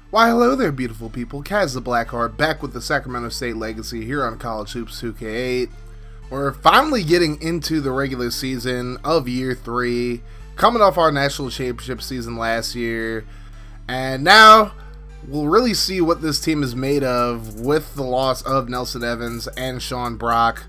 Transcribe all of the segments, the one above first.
Why, hello there, beautiful people. Caz the Blackheart back with the Sacramento State Legacy here on College Hoops 2K8. We're finally getting into the regular season of Year 3, coming off our national championship season last year, and now we'll really see what this team is made of with the loss of Nelson Evans and Shawn Brock.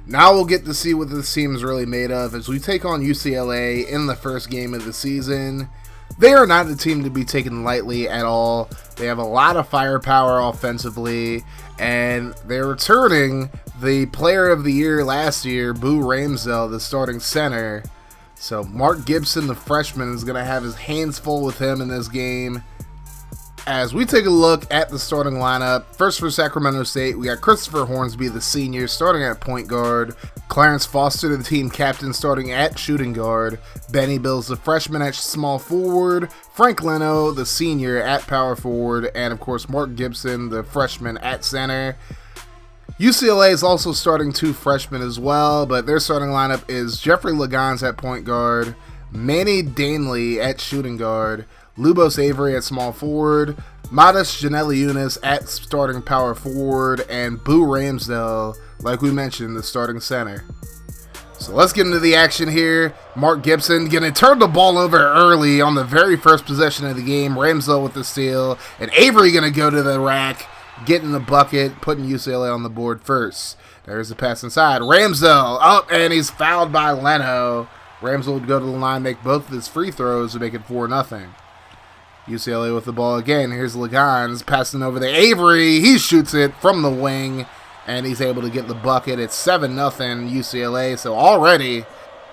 Now we'll get to see what this team is really made of as we take on UCLA in the first game of the season. They are not a team to be taken lightly at all. They have a lot of firepower offensively, and they're returning the player of the year last year, Boo Ramsdell, the starting center. So Mark Gibson, the freshman, is going to have his hands full with him in this game. As we take a look at the starting lineup, first for Sacramento State, we got Christopher Hornsby, the senior, starting at point guard. Clarence Foster, the team captain, starting at shooting guard. Benny Bills, the freshman, at small forward. Frank Leno, the senior, at power forward. And, of course, Mark Gibson, the freshman, at center. UCLA is also starting two freshmen as well, but their starting lineup is Jeffrey Lagans at point guard, Manny Danley at shooting guard, Lubos Avery at small forward, Modest Janelli-Unis at starting power forward, and Boo Ramsdell, like we mentioned, the starting center. So let's get into the action here. Mark Gibson going to turn the ball over early on the very first possession of the game. Ramsdell with the steal, and Avery going to go to the rack, getting the bucket, putting UCLA on the board first. There's the pass inside. Ramsdell up, and he's fouled by Leno. Ramsdell would go to the line, make both of his free throws to make it 4-0. UCLA with the ball again. Here's Lagans passing over to Avery. He shoots it from the wing, and he's able to get the bucket. It's 7-0 UCLA. So already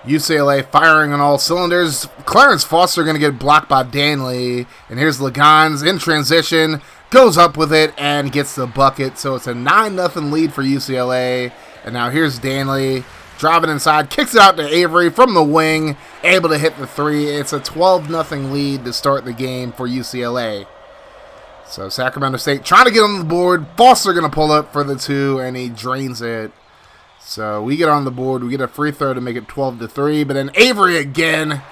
UCLA firing on all cylinders. Clarence Foster going to get blocked by Danley. And here's Lagans in transition. Goes up with it and gets the bucket. So it's a 9-0 lead for UCLA. And now here's Danley driving inside, kicks it out to Avery from the wing, able to hit the three. It's a 12-0 lead to start the game for UCLA. So Sacramento State trying to get on the board. Foster going to pull up for the two, and he drains it. So we get on the board. We get a free throw to make it 12-3. But then Avery again.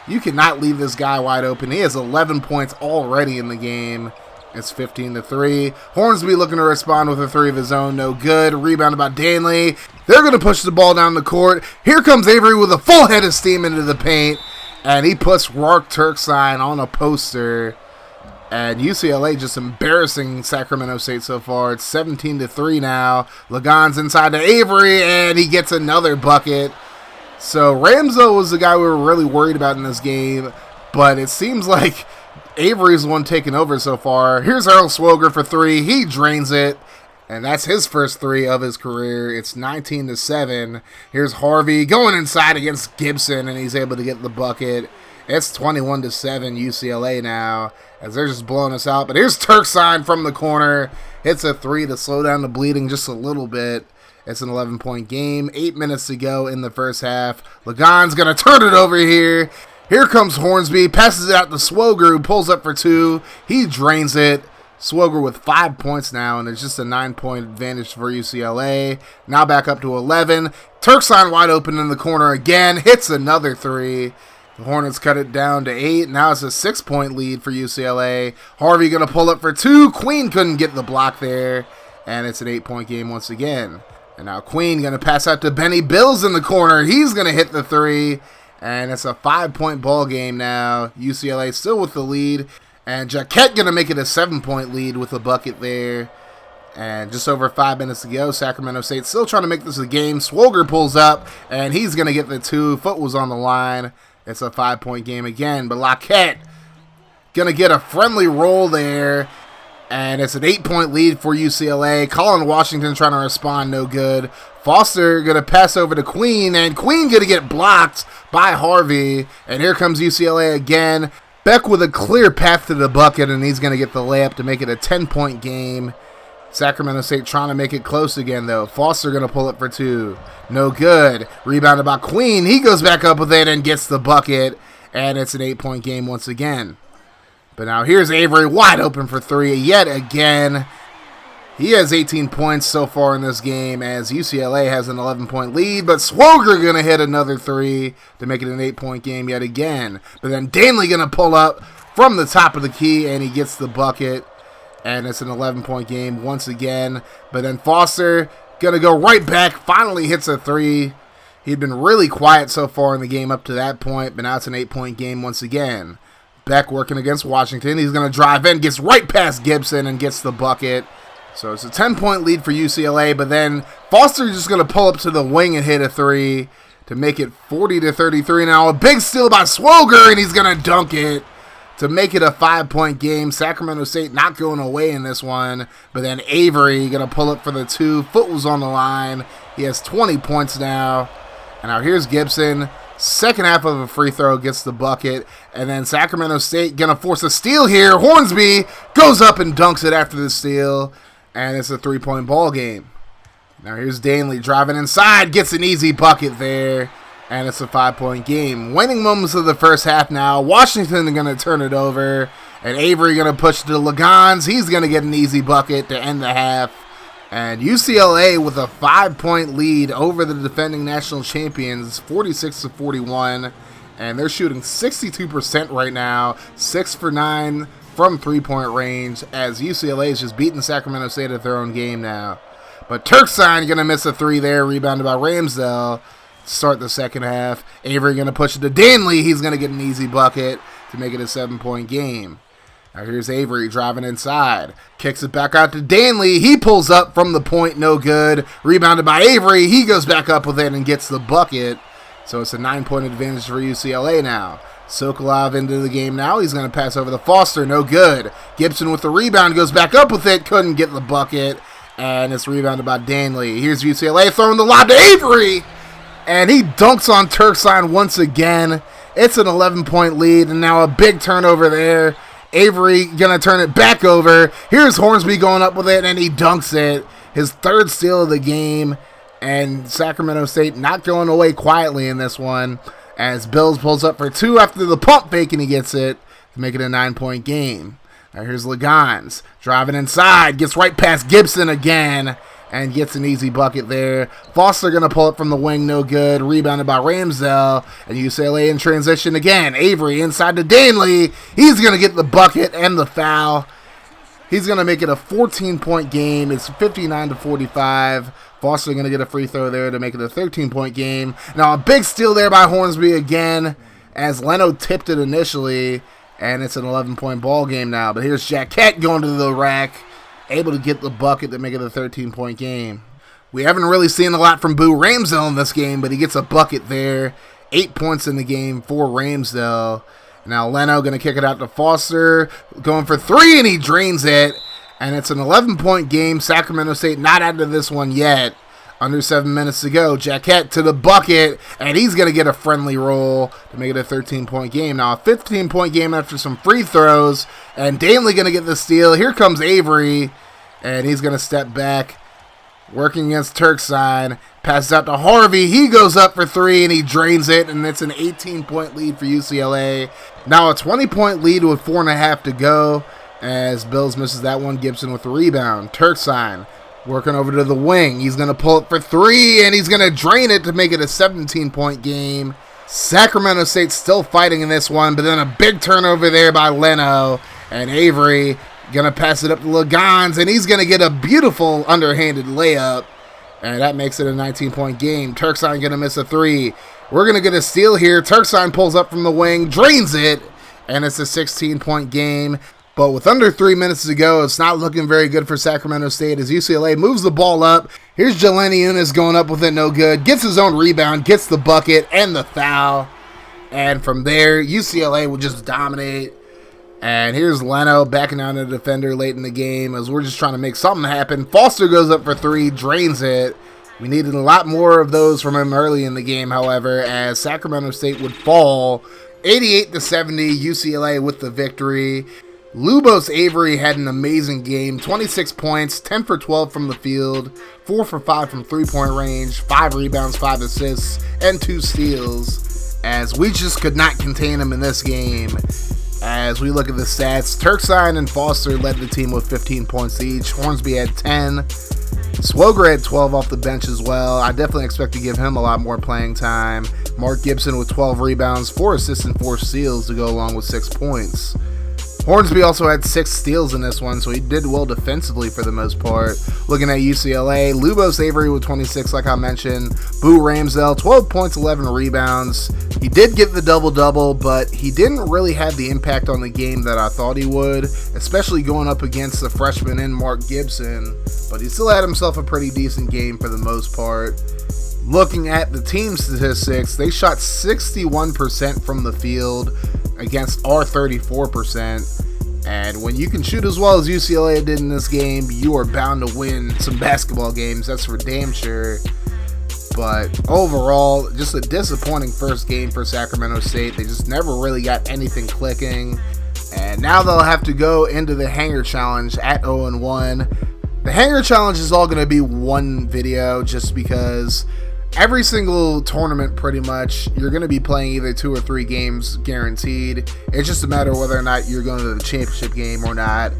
You cannot leave this guy wide open. He has 11 points already in the game. It's 15-3. Hornsby looking to respond with a three of his own. No good. Rebounded by Danley. They're going to push the ball down the court. Here comes Avery with a full head of steam into the paint. And he puts Rourke Turksign on a poster. And UCLA just embarrassing Sacramento State so far. It's 17-3 now. Lagans inside to Avery, and he gets another bucket. So Ramsdell was the guy we were really worried about in this game. But it seems like Avery's the one taking over so far. Here's Earl Swoger for three. He drains it, and that's his first three of his career. It's 19-7. Here's Harvey going inside against Gibson, and he's able to get the bucket. It's 21-7 UCLA now, as they're just blowing us out. But here's Turksign from the corner. Hits a three to slow down the bleeding just a little bit. It's an 11-point game. 8 minutes to go in the first half. Lagans going to turn it over here. Here comes Hornsby, passes it out to Swoger, who pulls up for two. He drains it. Swoger with 5 points now, and it's just a 9-point advantage for UCLA. Now back up to 11. Turksign wide open in the corner again. Hits another three. The Hornets cut it down to 8. Now it's a 6-point lead for UCLA. Harvey going to pull up for two. Queen couldn't get the block there, and it's an 8-point game once again. And now Queen going to pass out to Benny Bills in the corner. He's going to hit the three. And it's a 5-point ball game now. UCLA still with the lead. And Jaquette going to make it a 7-point lead with a bucket there. And just over 5 minutes to go. Sacramento State still trying to make this a game. Swoger pulls up, and he's going to get the two. Foot was on the line. It's a 5-point game again. But Laquette going to get a friendly roll there. And it's an 8-point lead for UCLA. Colin Washington trying to respond, no good. Foster going to pass over to Queen, and Queen going to get blocked by Harvey. And here comes UCLA again. Beck with a clear path to the bucket, and he's going to get the layup to make it a 10-point game. Sacramento State trying to make it close again, though. Foster going to pull it for two. No good. Rebounded by Queen. He goes back up with it and gets the bucket, and it's an 8-point game once again. But now here's Avery wide open for three yet again. He has 18 points so far in this game as UCLA has an 11-point lead, but Swoger going to hit another three to make it an 8-point game yet again. But then Danley going to pull up from the top of the key, and he gets the bucket. and it's an 11-point game once again. But then Foster gonna go right back, finally hits a three. He'd been really quiet so far in the game up to that point, but now it's an 8-point game once again. Beck working against Washington. He's going to drive in, gets right past Gibson, and gets the bucket. So it's a 10-point lead for UCLA, but then Foster's just going to pull up to the wing and hit a three to make it 40-33. Now a big steal by Swoger, and he's going to dunk it to make it a 5-point game. Sacramento State not going away in this one, but then Avery going to pull up for the two. Foot was on the line. He has 20 points now. And now here's Gibson. Second half of a free throw, gets the bucket. And then Sacramento State going to force a steal here. Hornsby goes up and dunks it after the steal. And it's a 3-point ball game. Now here's Danley driving inside. Gets an easy bucket there. And it's a 5-point game. Winning moments of the first half now. Washington going to turn it over. And Avery going to push to Legans. He's going to get an easy bucket to end the half. And UCLA with a 5-point lead over the defending national champions, 46-41. And they're shooting 62% right now, 6 for 9 from three-point range, as UCLA is just beating Sacramento State at their own game now. But Turksign going to miss a three there, rebounded by Ramsdell to start the second half. Avery going to push it to Danley. He's going to get an easy bucket to make it a 7-point game. Now here's Avery driving inside. Kicks it back out to Danley. He pulls up from the point, no good. Rebounded by Avery. He goes back up with it and gets the bucket. So it's a 9-point advantage for UCLA now. Sokolov into the game now. He's going to pass over to Foster, no good. Gibson with the rebound, goes back up with it. Couldn't get the bucket. And it's rebounded by Danley. Here's UCLA throwing the lob to Avery. And he dunks on Turksign once again. It's an 11-point lead. And now a big turnover there. Avery going to turn it back over. Here's Hornsby going up with it, and he dunks it. His third steal of the game, and Sacramento State not going away quietly in this one as Bills pulls up for two after the pump fake, and he gets it to make it a 9-point game. Now here's Legans driving inside, gets right past Gibson again, and gets an easy bucket there. Foster going to pull it from the wing, no good. Rebounded by Ramsdell, and UCLA in transition again. Avery inside to Danley. He's going to get the bucket and the foul. He's going to make it a 14-point game. It's 59-45. Foster going to get a free throw there to make it a 13-point game. Now a big steal there by Hornsby again, as Leno tipped it initially, and it's an 11-point ball game now. But here's Jacquette going to the rack, able to get the bucket to make it a 13-point game. We haven't really seen a lot from Boo Ramsdell in this game, but he gets a bucket there. 8 points in the game for Ramsdell. Now Leno going to kick it out to Foster, going for three, and he drains it. And it's an 11-point game. Sacramento State not out of this one yet. Under 7 minutes to go. Jacquette to the bucket, and he's going to get a friendly roll to make it a 13-point game. Now a 15-point game after some free throws, and Danley going to get the steal. Here comes Avery, and he's going to step back, working against Turksign. Passes out to Harvey. He goes up for three, and he drains it, and it's an 18-point lead for UCLA. Now a 20-point lead with 4.5 to go, as Bills misses that one. Gibson with the rebound. Turksign working over to the wing. He's going to pull it for three, and he's going to drain it to make it a 17-point game. Sacramento State still fighting in this one, but then a big turnover there by Leno, and Avery going to pass it up to Legans, and he's going to get a beautiful underhanded layup, and that makes it a 19-point game. Turksign going to miss a three. We're going to get a steal here. Turksign pulls up from the wing, drains it, and it's a 16-point game. But with under 3 minutes to go, it's not looking very good for Sacramento State as UCLA moves the ball up. Here's Jelani Unis going up with it, no good. Gets his own rebound, gets the bucket and the foul. And from there, UCLA will just dominate. And here's Leno backing down the defender late in the game as we're just trying to make something happen. Foster goes up for three, drains it. We needed a lot more of those from him early in the game, however, as Sacramento State would fall 88-70, UCLA with the victory. Lubos Avery had an amazing game, 26 points, 10 for 12 from the field, 4 for 5 from three-point range, 5 rebounds, 5 assists, and 2 steals, as we just could not contain him in this game. As we look at the stats, Turksign and Foster led the team with 15 points each. Hornsby had 10. Swoger had 12 off the bench as well. I definitely expect to give him a lot more playing time. Mark Gibson with 12 rebounds, 4 assists, and 4 steals to go along with 6 points. Hornsby also had 6 steals in this one, so he did well defensively for the most part. Looking at UCLA, Lubos Avery with 26, like I mentioned. Boo Ramsdell, 12 points, 11 rebounds. He did get the double-double, but he didn't really have the impact on the game that I thought he would, especially going up against the freshman in Mark Gibson. But he still had himself a pretty decent game for the most part. Looking at the team statistics, they shot 61% from the field against our 34%. And when you can shoot as well as UCLA did in this game, you are bound to win some basketball games. That's for damn sure. But overall, just a disappointing first game for Sacramento State. They just never really got anything clicking. And now they'll have to go into the Hanger Challenge at 0-1. The Hanger Challenge is all going to be one video just because every single tournament, pretty much, you're going to be playing either 2 or 3 games guaranteed. It's just a matter of whether or not you're going to the championship game or not.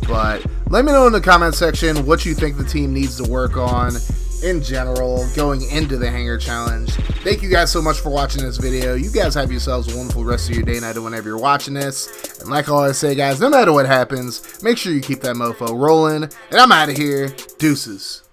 But let me know in the comment section what you think the team needs to work on in general going into the Hanger Challenge. Thank you guys so much for watching this video. You guys have yourselves a wonderful rest of your day, night, or whenever you're watching this. And like I always say, guys, no matter what happens, make sure you keep that mofo rolling. And I'm out of here. Deuces.